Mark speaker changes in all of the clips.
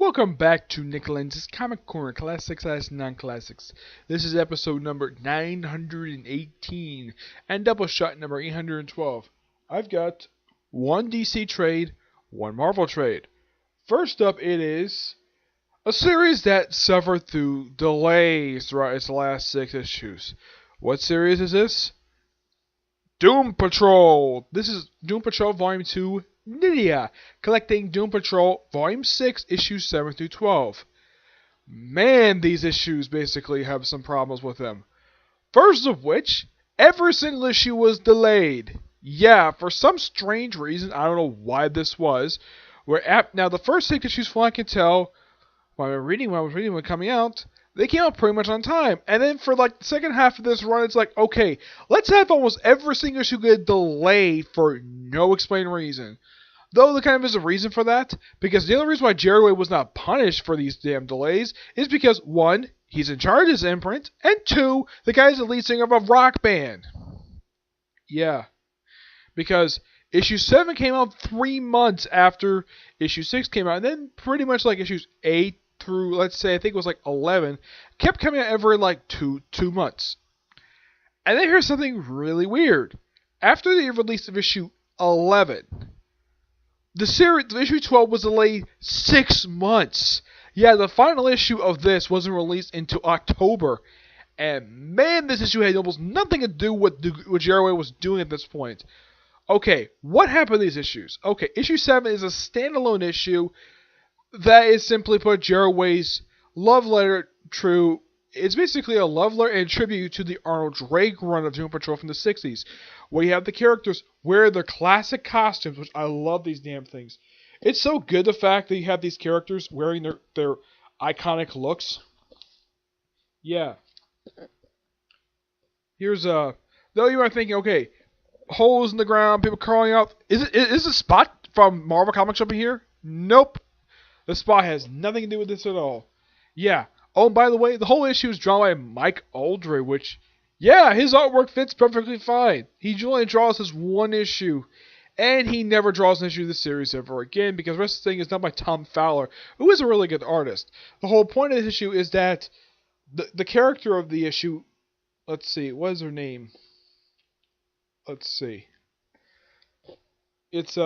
Speaker 1: Welcome back to Nick Lenz's Comic Corner Classics as Non-Classics. This is episode number 918 and Doubleshot number 812. I've got one DC trade, one Marvel trade. First up, it is a series that suffered through delays throughout its last 6 issues. What series is this? Doom Patrol! This is Doom Patrol Volume 2, Nydia, collecting Doom Patrol Volume 6, Issues 7 through 12. Man, these issues basically have some problems with them. First of which, every single issue was delayed. Yeah, for some strange reason, I don't know why this was. Now, the first 6 issues, from what I can tell, when I was reading when coming out, they came out pretty much on time. And then for like the second half of this run, it's like, okay, let's have almost every single issue get delayed for no explained reason. Though there kind of is a reason for that, because the only reason why Jerry Way was not punished for these damn delays is because, 1, he's in charge of his imprint, and 2, the guy's the lead singer of a rock band. Yeah. Because issue 7 came out 3 months after issue 6 came out, and then pretty much like issues 8 through, let's say, I think it was like 11, kept coming out every like two months. And then here's something really weird. After the release of issue 11, the issue 12 was delayed 6 months. Yeah, the final issue of this wasn't released until October. And man, this issue had almost nothing to do with what Jerry Way was doing at this point. Okay, what happened to these issues? Okay, issue 7 is a standalone issue that is simply put Jerry Way's love letter to. It's basically a love letter and tribute to the Arnold Drake run of Doom Patrol from the 60s, where you have the characters wear their classic costumes, which I love these damn things. It's so good, the fact that you have these characters wearing their iconic looks. Yeah. Here's though you are thinking, okay, holes in the ground, people crawling out. Is the Spot from Marvel Comics up in here? Nope. The Spot has nothing to do with this at all. Yeah. Oh, and by the way, the whole issue is drawn by Mike Aldry, which, yeah, his artwork fits perfectly fine. He only draws this one issue, and he never draws an issue of the series ever again, because the rest of the thing is done by Tom Fowler, who is a really good artist. The whole point of this issue is that the character of the issue, let's see, what is her name? Let's see. It's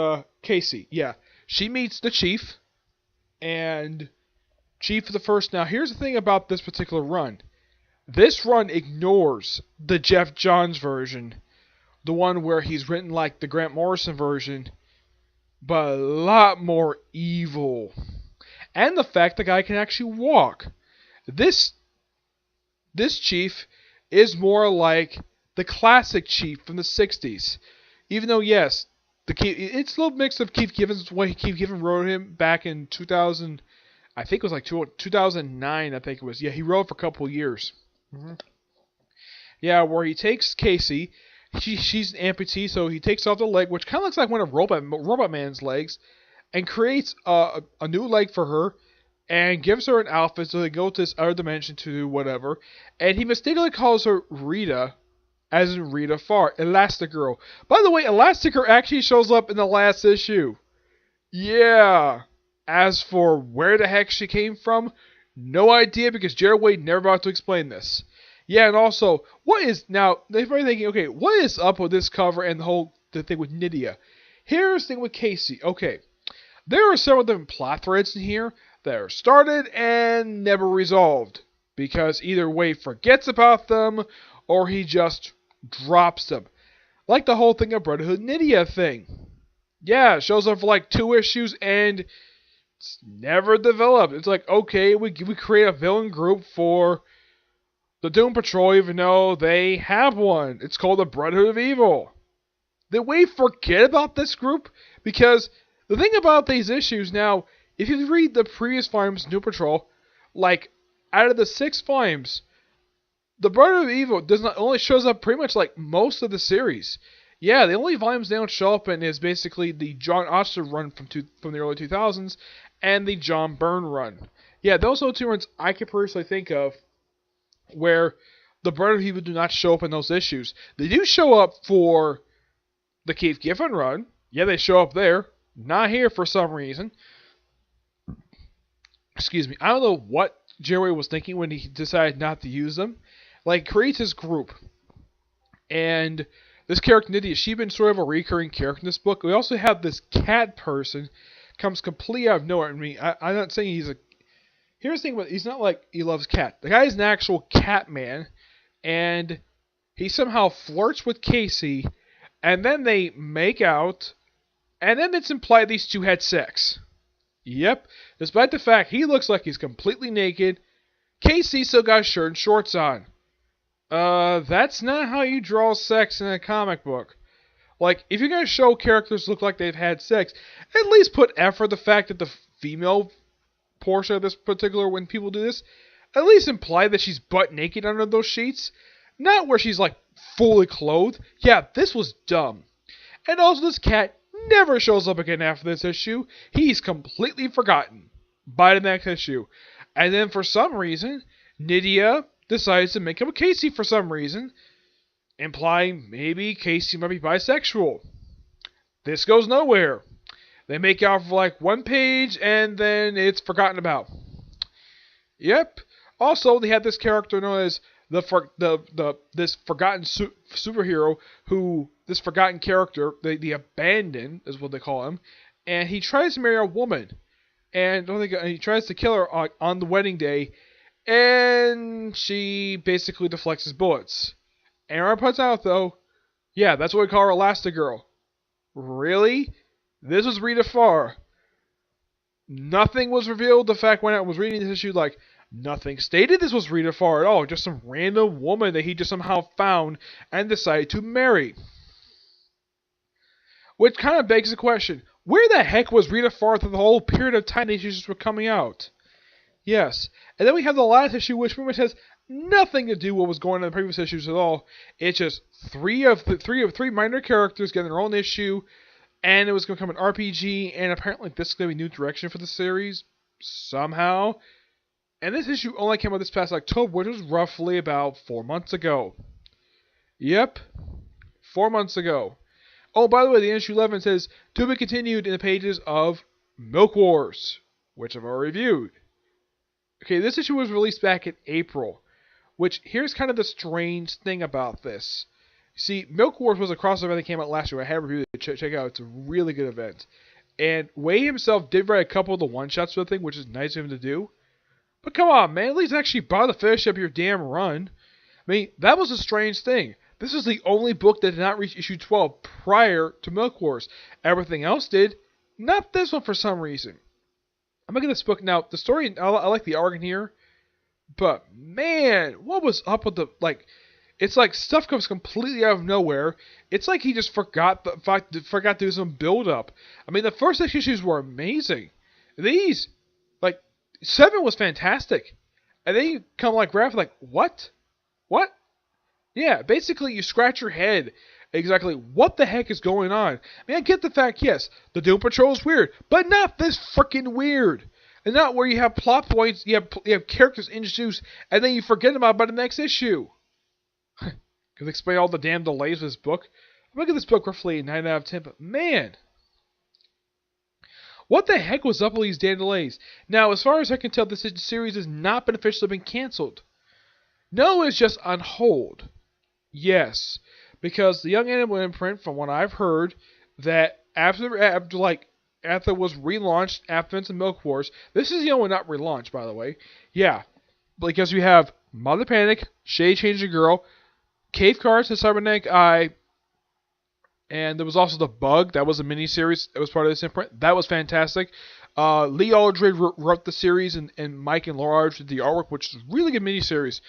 Speaker 1: Casey, yeah. She meets the Chief, and Chief of the first. Now, here's the thing about this particular run. This run ignores the Jeff Johns version, the one where he's written like the Grant Morrison version, but a lot more evil. And the fact the guy can actually walk. This Chief is more like the classic Chief from the 60s. Even though, yes, it's a little mix of Keith Gibbons, the way Keith Gibbons wrote him back in 2000. I think it was like 2009, I think it was. Yeah, he wrote for a couple of years. Mm-hmm. Yeah, where he takes Casey. She's an amputee, so he takes off the leg, which kind of looks like one of Robot Man's legs, and creates a new leg for her, and gives her an outfit so they go to this other dimension to do whatever. And he mistakenly calls her Rita, as in Rita Farr, Elastigirl. By the way, Elastigirl actually shows up in the last issue. Yeah. As for where the heck she came from, no idea, because Jerry Wade never bothered to explain this. Yeah, and also, now, they're probably thinking, okay, what is up with this cover and the thing with Nydia? Here's the thing with Casey. Okay, there are several different plot threads in here that are started and never resolved, because either Wade forgets about them, or he just drops them. Like the whole thing of Brotherhood Nydia thing. Yeah, it shows up for like 2 issues, and it's never developed. It's like, okay, we create a villain group for the Doom Patrol, even though they have one. It's called the Brotherhood of Evil. Did we forget about this group? Because the thing about these issues now, if you read the previous volumes of Doom Patrol, like, out of the 6 volumes, the Brotherhood of Evil only shows up pretty much like most of the series. Yeah, the only volumes they don't show up in is basically the John Oster run from the early 2000s and the John Byrne run. Yeah, those are the 2 runs I can personally think of where the Brotherhood of Evil do not show up in those issues. They do show up for the Keith Giffen run. Yeah, they show up there. Not here for some reason. Excuse me. I don't know what Jerry was thinking when he decided not to use them. Like, creates his group. And this character, Nydia, she's been sort of a recurring character in this book. We also have this cat person comes completely out of nowhere. I mean, I'm not saying he's a... Here's the thing about he's not like he loves cat. The guy's an actual cat man. And he somehow flirts with Casey. And then they make out. And then it's implied these two had sex. Yep. Despite the fact he looks like he's completely naked, Casey still got shirt and shorts on. That's not how you draw sex in a comic book. Like, if you're gonna show characters look like they've had sex, at least put effort the fact that the female portion of this particular, when people do this, at least imply that she's butt naked under those sheets. Not where she's, like, fully clothed. Yeah, this was dumb. And also, this cat never shows up again after this issue. He's completely forgotten by the next issue. And then, for some reason, Nydia decides to make up with Casey for some reason, implying maybe Casey might be bisexual. This goes nowhere. They make out for like one page, and then it's forgotten about. Yep. Also, they have this character known as this forgotten superhero who, this forgotten character, the abandoned is what they call him, and he tries to marry a woman, and he tries to kill her on the wedding day, and she basically deflects his bullets. And Aaron puts out though, yeah, that's what we call her, Elastigirl. Really? This was Rita Farr. Nothing was revealed. The fact when I was reading this issue, like, nothing stated this was Rita Farr at all. Just some random woman that he just somehow found and decided to marry. Which kind of begs the question, where the heck was Rita Farr through the whole period of time these issues were coming out? Yes. And then we have the last issue, which pretty much has nothing to do with what was going on in the previous issues at all. It's just three minor characters getting their own issue, and it was going to become an RPG, and apparently this is going to be new direction for the series, somehow. And this issue only came out this past October, which was roughly about 4 months ago. Yep. 4 months ago. Oh, by the way, the issue 11 says, to be continued in the pages of Milk Wars, which I've already reviewed. Okay, this issue was released back in April, which here's kind of the strange thing about this. See, Milk Wars was a crossover that came out last year. I have reviewed it. Check it out. It's a really good event. And Wei himself did write a couple of the one-shots for the thing, which is nice of him to do. But come on, man. At least actually bother to finish up your damn run. I mean, that was a strange thing. This is the only book that did not reach issue 12 prior to Milk Wars. Everything else did. Not this one for some reason. I'm looking at this book now. The story, I like the art in here. But, man, what was up with the, like, it's like stuff comes completely out of nowhere. It's like he just forgot to do some build-up. I mean, the first 6 issues were amazing. These, like, 7 was fantastic. And then you come, like, graph, like, what? What? Yeah, basically you scratch your head exactly what the heck is going on. I mean, I get the fact, yes, the Doom Patrol is weird, but not this freaking weird. And not where you have plot points, you have characters introduced, and then you forget them about by the next issue. Could explain all the damn delays of this book. Look at this book roughly 9 out of 10, but man, what the heck was up with these damn delays? Now, as far as I can tell, this series has not been officially been canceled. No, it's just on hold. Yes, because the Young Animal imprint, from what I've heard, that after it was relaunched after the Milk Wars, this is the only one not relaunched, by the way. Yeah, because we have Mother Panic, Shade Changing Girl, Cave Cards, the Cybernetic Eye, and there was also The Bug. That was a miniseries that was part of this imprint. That was fantastic. Lee Aldridge wrote the series, and Mike and Laura Aldridge did the artwork, which is a really good miniseries.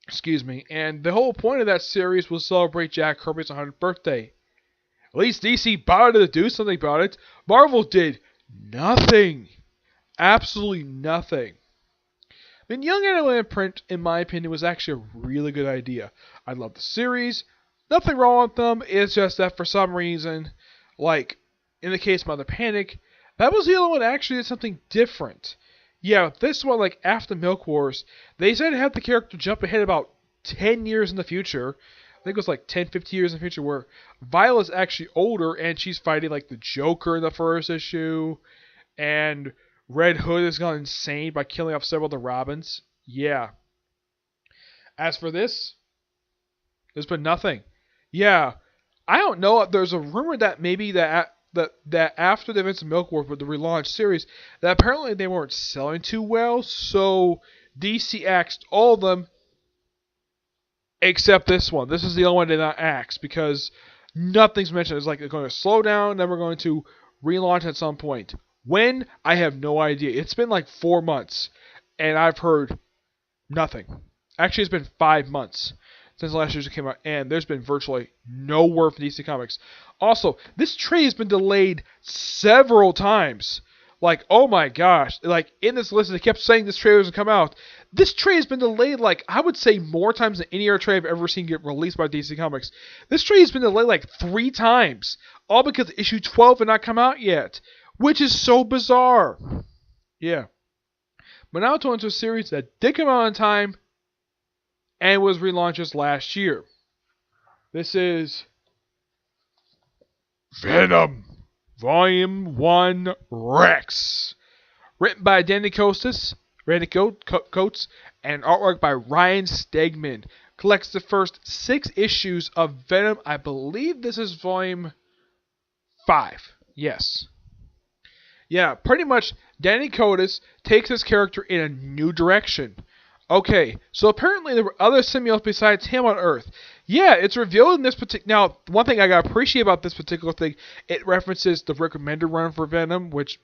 Speaker 1: Excuse me. And the whole point of that series was to celebrate Jack Kirby's 100th birthday. At least DC bothered to do something about it. Marvel did nothing. Absolutely nothing. I mean, Young Animal imprint, in my opinion, was actually a really good idea. I love the series. Nothing wrong with them. It's just that for some reason, like in the case of Mother Panic, that was the only one that actually did something different. Yeah, this one, like after Milk Wars, they decided to have the character jump ahead about 10 years in the future. I think it was like 10, 15 years in the future, where Violet's actually older and she's fighting like the Joker in the first issue. And Red Hood has gone insane by killing off several of the Robins. Yeah. As for this, there's been nothing. Yeah. I don't know. There's a rumor that maybe that after the events of Milk Wars with the relaunched series, that apparently they weren't selling too well, so DC axed all of them except this one. This is the only one they did not axe because nothing's mentioned. It's like they're going to slow down, then we're going to relaunch at some point. When? I have no idea. It's been like 4 months, and I've heard nothing. Actually, it's been 5 months since the last issue came out, and there's been virtually no word from DC Comics. Also, this trade has been delayed several times. Like, oh my gosh. Like, in this list, they kept saying this trade was going to come out. This trade has been delayed, like, I would say more times than any other trade I've ever seen get released by DC Comics. This trade has been delayed, like, 3 times. All because issue 12 had not come out yet. Which is so bizarre. Yeah. But now it's on to a series that did come out on time and was relaunched just last year. This is Venom, Volume 1 Rex. Written by Randy Coates, and artwork by Ryan Stegman. Collects the first 6 issues of Venom. I believe this is Volume 5. Yes. Yeah, pretty much Danny Coates takes his character in a new direction. Okay, so apparently there were other symbiotes besides him on Earth. Yeah, it's revealed in this particular... Now, one thing I gotta appreciate about this particular thing, it references the Rick Remender run for Venom, which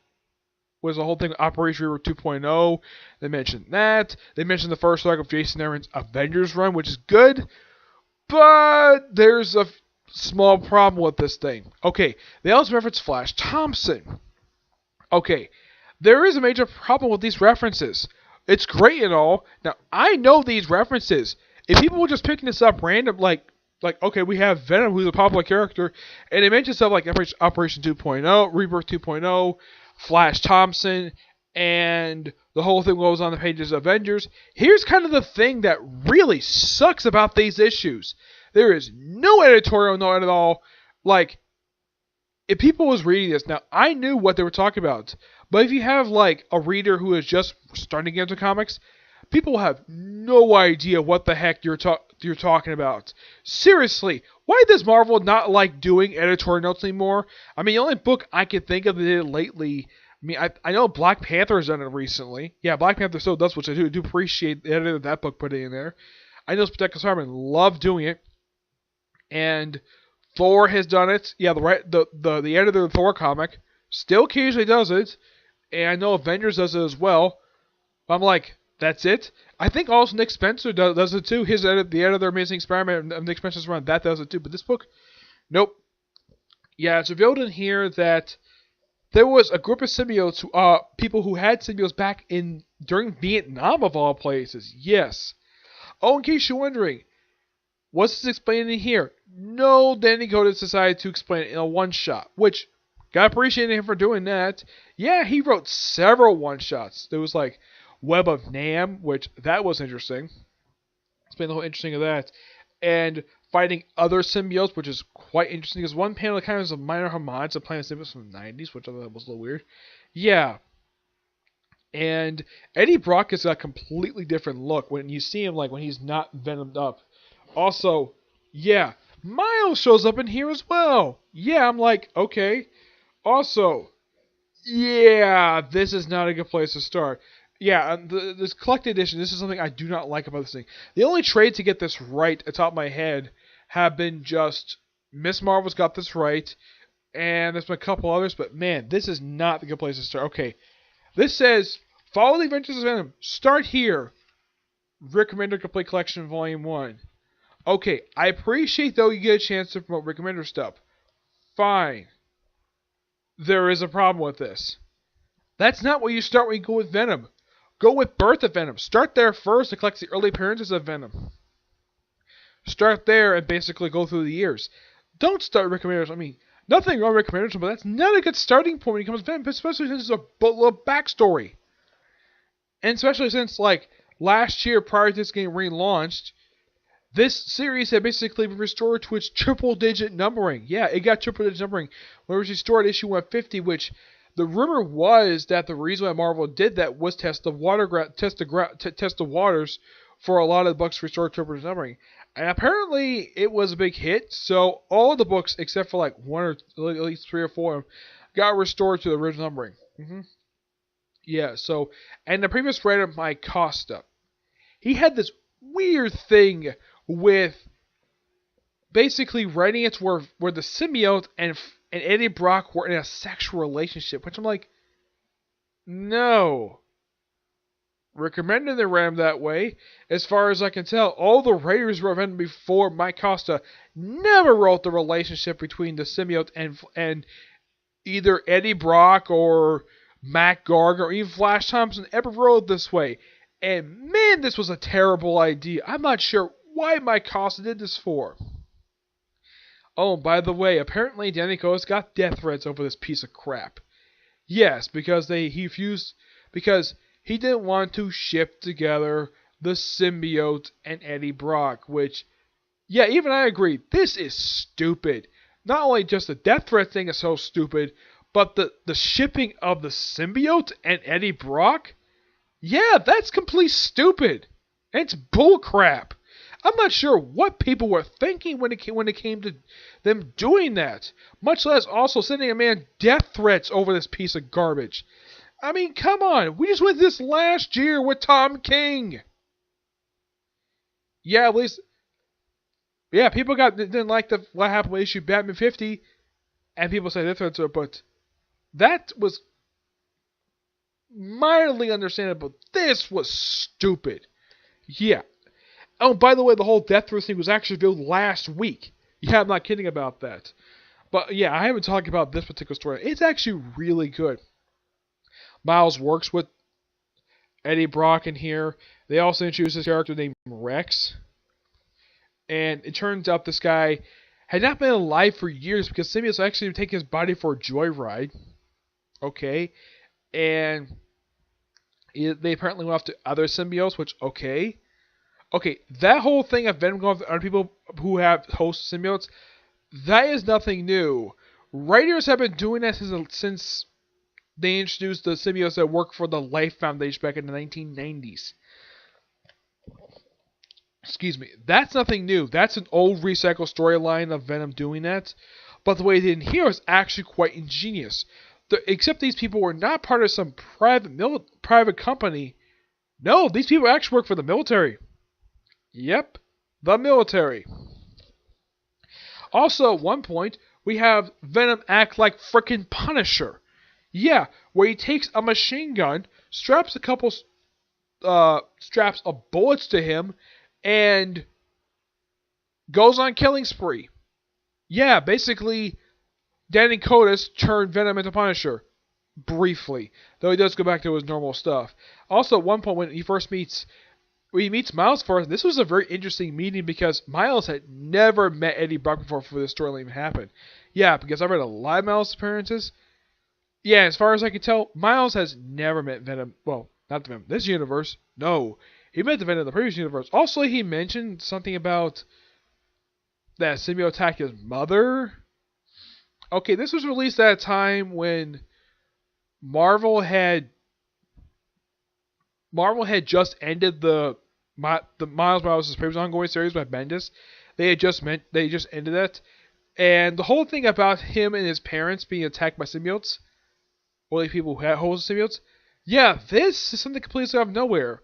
Speaker 1: was the whole thing with Operation Reaver 2.0. They mentioned that. They mentioned the first arc of Jason Aaron's Avengers run, which is good. But there's a small problem with this thing. Okay, they also reference Flash Thompson. Okay, there is a major problem with these references. It's great and all. Now, I know these references. If people were just picking this up random, like okay, we have Venom, who's a popular character, and they mention stuff like Operation 2.0, Rebirth 2.0, Flash Thompson, and the whole thing goes on the pages of Avengers. Here's kind of the thing that really sucks about these issues. There is no editorial note at all. Like, if people was reading this, now I knew what they were talking about, but if you have like a reader who is just starting to get into comics, people have no idea what the heck you're talking about. Seriously, why does Marvel not like doing editorial notes anymore? I mean, the only book I can think of that did it lately, I mean, I know Black Panther has done it recently. Yeah, Black Panther still does, which I do appreciate the editor of that book putting in there. I know Spectacular Spider-Man love doing it, and Thor has done it. Yeah, the editor of the Thor comic still occasionally does it, and I know Avengers does it as well. I'm like, that's it? I think also Nick Spencer does it too. The editor of Amazing Spider-Man of Nick Spencer's run, that does it too. But this book, nope. Yeah, it's revealed in here that there was a group of symbiotes, people who had symbiotes back during Vietnam of all places. Yes. Oh, in case you're wondering, what's this explained in here? No, Danny Coates decided to explain it in a one-shot, which, gotta appreciate him for doing that. Yeah, he wrote several one-shots. There was like Web of Nam, which that was interesting. Explain the whole interesting of that. And fighting other symbiotes, which is quite interesting. Because one panel kind of is a minor homage to Planet Symbiotes from the 90s, which I thought was a little weird. Yeah. And Eddie Brock has got a completely different look when you see him, like when he's not venomed up. Also, yeah, Miles shows up in here as well. Yeah, I'm like, okay. Also, yeah, this is not a good place to start. Yeah, this collected edition, this is something I do not like about this thing. The only trade to get this right at the top of my head have been just Miss Marvel's got this right, and there's been a couple others, but man, this is not the good place to start. Okay, this says, follow the adventures of Venom. Start here. Rick Remender Complete Collection Volume 1. Okay, I appreciate though you get a chance to promote Rick Remender stuff. Fine. There is a problem with this. That's not where you start when you go with Venom. Go with Birth of Venom. Start there first to collect the early appearances of Venom. Start there and basically go through the years. Don't start Rick Remender. I mean, nothing wrong with Rick Remender, but that's not a good starting point when it comes to Venom, especially since it's a boatload of backstory. And especially since, like, last year, prior to this getting relaunched, this series had basically been restored to its triple-digit numbering. Yeah, it got triple-digit numbering when it was restored at issue 150, which The rumor was that the reason why Marvel did that was test the waters for a lot of the books restored to original numbering, and apparently it was a big hit. So all the books except for like one or at least three or four of them got restored to the original numbering. Yeah. So and the previous writer Mike Costa, he had this weird thing with basically writing it where the symbiote and Eddie Brock were in a sexual relationship, which I'm like, no. Recommended they ran that way. As far as I can tell, all the writers who written before Mike Costa never wrote the relationship between the symbiote and either Eddie Brock or Matt Garg or even Flash Thompson ever wrote this way. And man, this was a terrible idea. I'm not sure why Mike Costa did this for. Oh, by the way, apparently Danny Coates got death threats over this piece of crap. Yes, because he didn't want to ship together the symbiote and Eddie Brock, which, yeah, even I agree, this is stupid. Not only just the death threat thing is so stupid, but the shipping of the symbiote and Eddie Brock? Yeah, that's complete stupid. It's bullcrap. I'm not sure what people were thinking when it came to them doing that, much less also sending a man death threats over this piece of garbage. I mean, come on. We just went this last year with Tom King. Yeah, at least, yeah, people didn't like what happened with issue Batman 50, and people say death threats, but that was mildly understandable. This was stupid. Yeah. Oh, by the way, the whole death threat thing was actually revealed last week. Yeah, I'm not kidding about that. But yeah, I haven't talked about this particular story. It's actually really good. Miles works with Eddie Brock in here. They also introduce this character named Rex. And it turns out this guy had not been alive for years because symbiotes actually taking his body for a joyride. Okay. And they apparently went off to other symbiotes, which, okay. Okay, that whole thing of Venom going after people who have host symbiotes, that is nothing new. Writers have been doing that since they introduced the symbiotes that work for the Life Foundation back in the 1990s. Excuse me. That's nothing new. That's an old recycled storyline of Venom doing that. But the way they did it here is actually quite ingenious. Except these people were not part of some private company. No, these people actually work for the military. Yep, the military. Also, at one point, we have Venom act like frickin' Punisher. Yeah, where he takes a machine gun, straps a couple straps of bullets to him, and goes on killing spree. Yeah, basically, Danny Coates turned Venom into Punisher. Briefly. Though he does go back to his normal stuff. Also, at one point when he meets Miles first, this was a very interesting meeting because Miles had never met Eddie Brock before this storyline even happened. Yeah, because I read a lot of Miles' appearances. Yeah, as far as I can tell, Miles has never met Venom. Well, not the Venom. This universe. No. He met the Venom in the previous universe. Also, he mentioned something about that symbiote attacked his mother. Okay, this was released at a time when Marvel had just ended the Miles Morales' previous ongoing series by Bendis. They just ended it, and the whole thing about him and his parents being attacked by symbiotes, or like people who had holes of symbiotes. Yeah, this is something completely out of nowhere.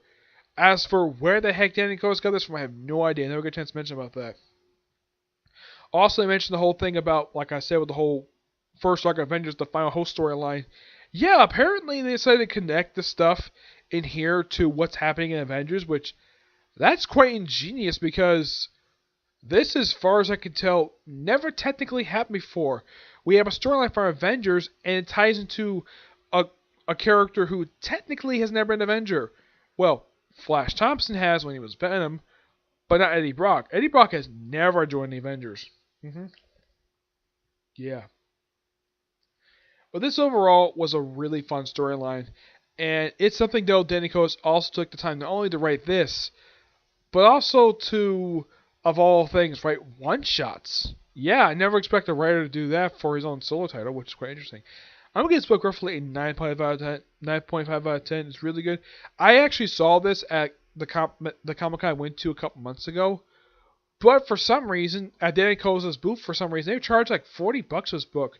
Speaker 1: As for where the heck Danny Coates got this from, I have no idea. I never get a chance to mention about that. Also, I mentioned the whole thing about, like I said, with the whole first arc Avengers, the final host storyline. Yeah, apparently they decided to connect the stuff in here to what's happening in Avengers, which that's quite ingenious because this, as far as I can tell, never technically happened before. We have a storyline for Avengers, and it ties into a character who technically has never been an Avenger. Well, Flash Thompson has when he was Venom, but not Eddie Brock. Eddie Brock has never joined the Avengers. Yeah. But this overall was a really fun storyline. And it's something, though, Danny Coates also took the time not only to write this, but also to, of all things, write one-shots. Yeah, I never expect a writer to do that for his own solo title, which is quite interesting. I'm gonna give this book roughly a 9.5 out of 10. 9.5 out of 10. It's really good. I actually saw this at the Comic-Con I went to a couple months ago. But for some reason, at Danny Cole's booth, for some reason, they charged like $40 for this book,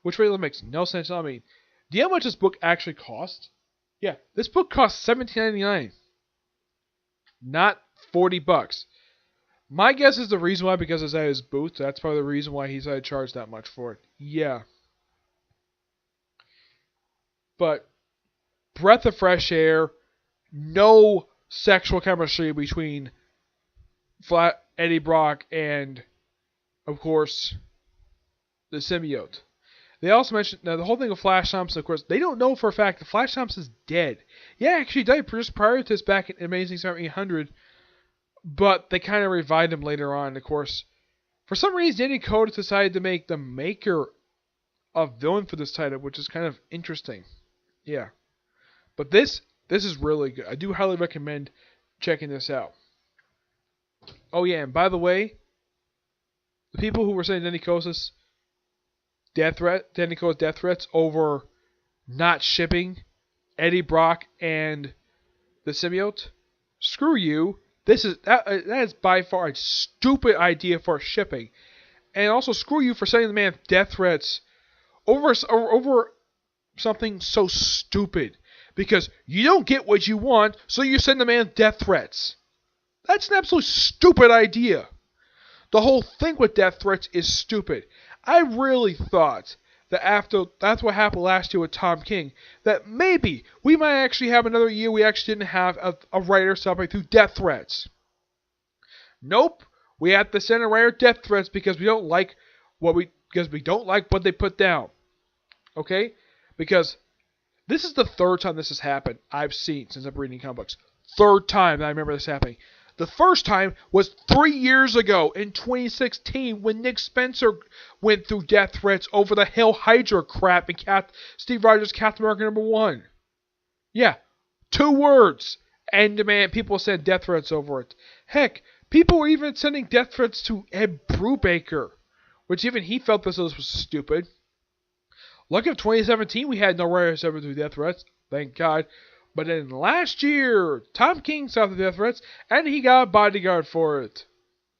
Speaker 1: which really makes no sense. I mean, do you know how much this book actually cost? Yeah, this book cost $17.99, not $40. My guess is the reason why, because it's at his booth. That's probably the reason why he decided to charge that much for it. Yeah. But breath of fresh air, no sexual chemistry between Eddie Brock and, of course, the symbiote. They also mentioned now the whole thing of Flash Thompson. Of course, they don't know for a fact that Flash Thompson's dead. Yeah, actually died just prior to this back in Amazing 7800, but they kind of revived him later on. Of course, for some reason, Danny Coates decided to make the maker a villain for this title, which is kind of interesting. Yeah, but this is really good. I do highly recommend checking this out. Oh yeah, and by the way, the people who were saying Danny Coates' death threats over not shipping Eddie Brock and the symbiote, screw you. That is by far a stupid idea for shipping, and also screw you for sending the man death threats over something so stupid, because you don't get what you want, so you send the man death threats. That's an absolutely stupid idea. The whole thing with death threats is stupid. I really thought that after that's what happened last year with Tom King, that maybe we might actually have another year we actually didn't have a writer suffering through death threats. Nope, we have to send a writer death threats because we don't like what they put down. Okay, because this is the third time this has happened I've seen since I'm reading comic books. Third time that I remember this happening. The first time was 3 years ago in 2016 when Nick Spencer went through death threats over the Hail Hydra crap in Steve Rogers' Captain America #1. Yeah, 2 words. And demand people send death threats over it. Heck, people were even sending death threats to Ed Brubaker, which even he felt this was stupid. Lucky in 2017 we had no writers ever do death threats, thank God. But then last year, Tom King saw the death threats, and he got a bodyguard for it.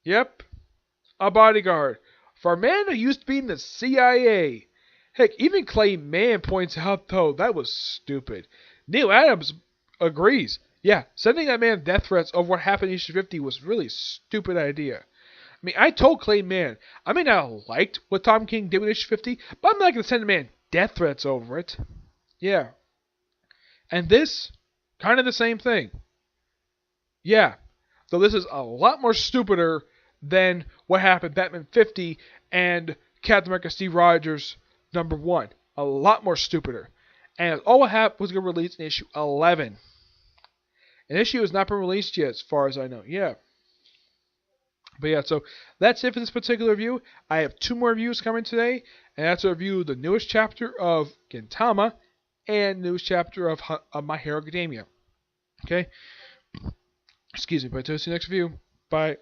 Speaker 1: Yep, a bodyguard. For a man who used to be in the CIA. Heck, even Clay Mann points out, though, that was stupid. Neil Adams agrees. Yeah, sending that man death threats over what happened in Issue 50 was really a stupid idea. I mean, I told Clay Mann, I may not have liked what Tom King did with Issue 50, but I'm not going to send a man death threats over it. Yeah. And this, kind of the same thing. Yeah, though this is a lot more stupider than what happened Batman 50 and Captain America Steve Rogers #1. A lot more stupider. And all what happened was going to release in issue 11. An issue has not been released yet, as far as I know. Yeah. But yeah, so that's it for this particular review. I have 2 more reviews coming today, and that's a review of the newest chapter of Gintama and newest chapter of My Hero Academia. Okay? Excuse me, but until I see you next review. Bye.